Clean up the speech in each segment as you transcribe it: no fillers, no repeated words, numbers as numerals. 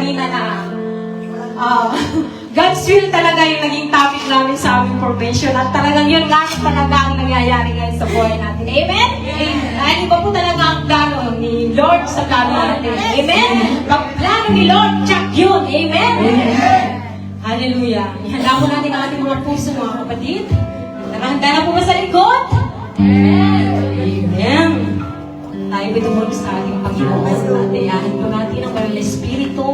kanina na God's will talaga yung naging topic namin sa aming formation at talagang yun nga talaga ang nangyayari ngayon sa buhay natin. Amen? Amen. Iba po talaga ang plano ni Lord sa plano natin. Amen? Ang plano ni Lord, tsak yun. Amen? Amen. Hallelujah. Ihanda po natin ang ating mga puso, mga kapatid. Nakahanda na po ba sa likod? Amen. Amen. Tayo ba tumulong sa ating Panginoon at dayahin po natin ang Banal na Espiritu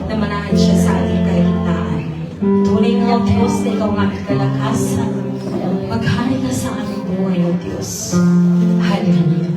na manahan siya sa ating kalagitnaan. Tunay nga, O Diyos, na ikaw ang aming kalakasan. Maghari ka sa aming buhay, O Diyos. Hallelujah.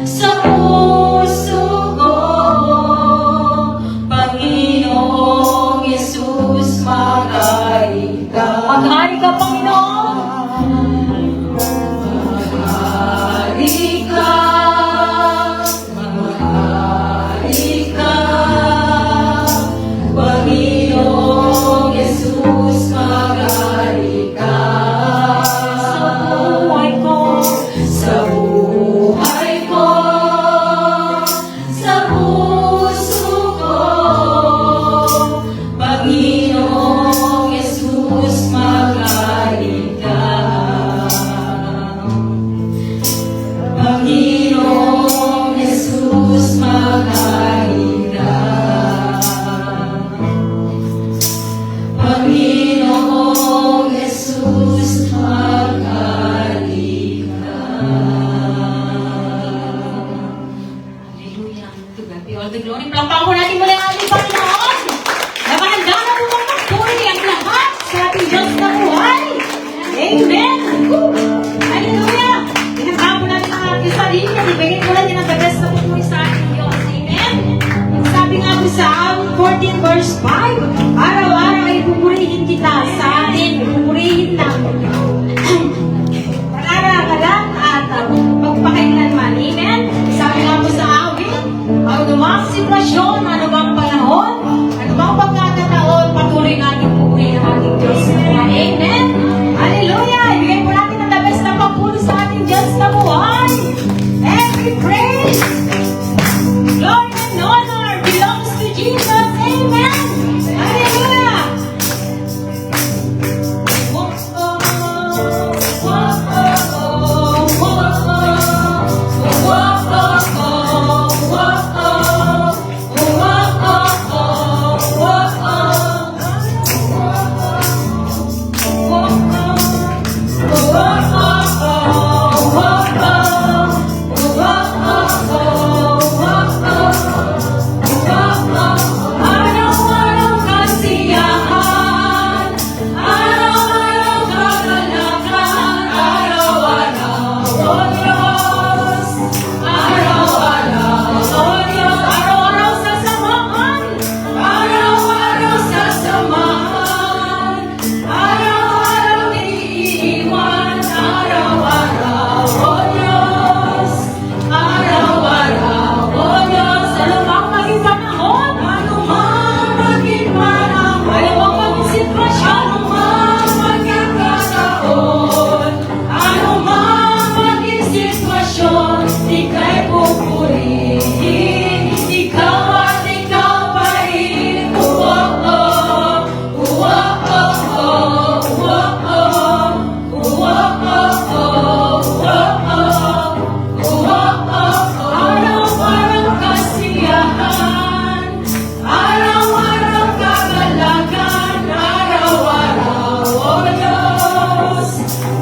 Sa puso ko glory, glory. Palakpakan po natin muli ang ating Panginoon. Nakahanda na po ang magpuri ang lahat sa ating Diyos na buhay. Amen! Woo! Hallelujah! Tinatawag po natin ang ating sarili at ibigay po natin ang the best na pupuri sa ating Diyos. Amen! Sabi nga po sa Psalm 14 verse 5, araw-araw ay pupurihin kita sa atin, pupurihin namin. Panarakalan at magpakailanman. Amen? Sabi nga po sa awit, ano bang sitwasyon, ano bang panahon, ano bang pagkakataon, patuloy natin pupurihin ang ating Diyos na buhay. Amen? Hallelujah! Ibigay po natin ang the best na papuri sa ating Diyos na buhay. Every praise, glory and honor belongs to Jesus. Amen! Hallelujah! Araw-araw kasiyahan, araw-araw kagalakan, araw-araw o Diyos, araw-araw o Diyos, araw-araw sasamahan, araw-araw sasamahan, araw-araw iiwan, araw-araw o Diyos, araw-araw o Diyos, ano bang maging panahon, ano man maging panahon, ano bang maging sitwasyon, ano man magkakataon, ano man maging sitwasyon, ika'y pupurihin, ikaw at ikaw pa rin. Araw-araw kasiyahan, araw-araw kagalakan, araw-araw o Diyos,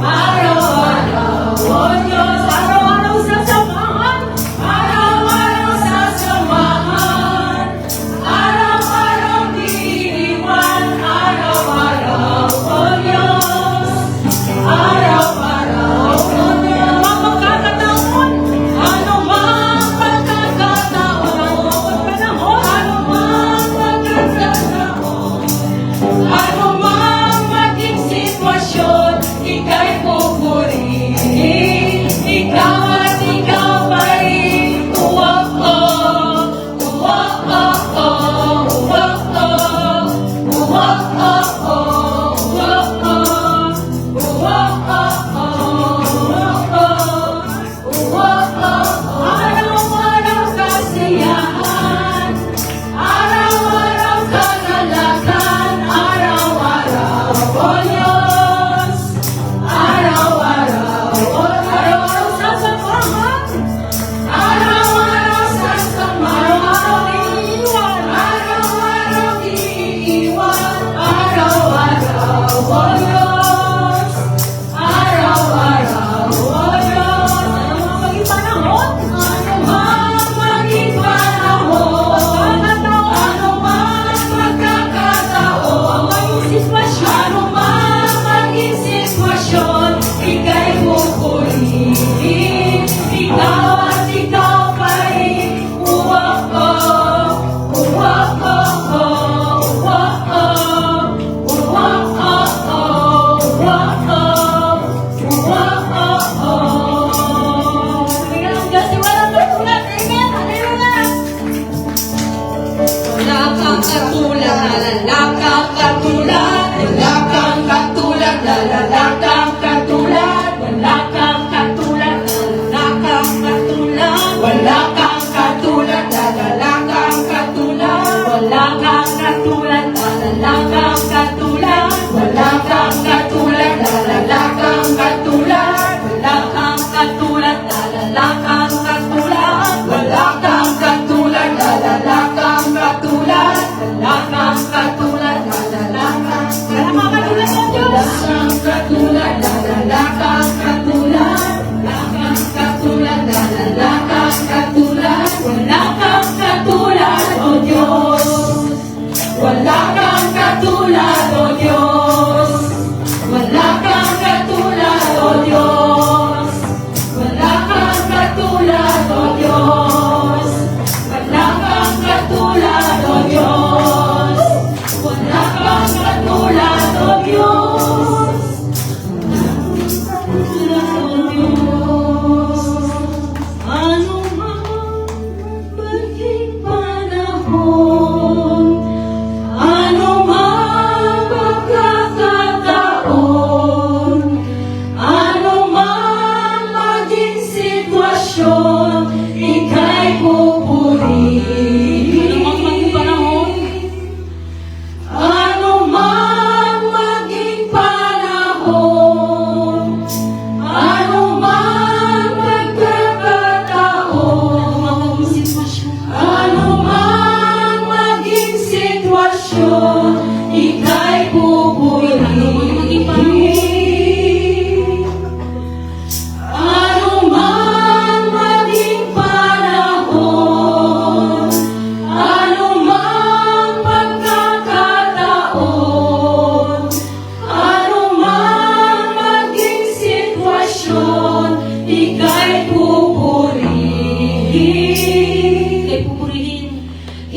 araw-araw o Diyos, araw-araw sasamahan, araw-araw sasamahan, araw-araw iiwan, araw-araw o Diyos, araw-araw o Diyos. Ano mang pagkakataon, ano mang pagkakataon, ano mang maging sitwasyon, ika'y pupurihin, ikaw at ikaw pa rin. Araw-araw kasiyahan, araw-araw kagalakan, araw-araw o Diyos, araw-araw o araw-araw sasamahan, araw-araw sasamahan, araw-araw iiwan, araw-araw o Diyos, araw-araw o Diyos, ano mang maging panahon, ano mang maging panahon, ano mang magkakataon, ano mang maging sitwasyon, ika'y pupurihin, ikaw at ikaw pa rin. Wala kang katulad, wala kang katulad, wala kang katulad, wala kang katulad, wala kang katulad, wala kang katulad, wala kang katulad, wala kang katulad, wala kang katulad, wala kang katulad, wala kang katulad, wala kang katulad, wala kang katulad, wala kang katulad, wala kang katulad, wala kang katulad,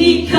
He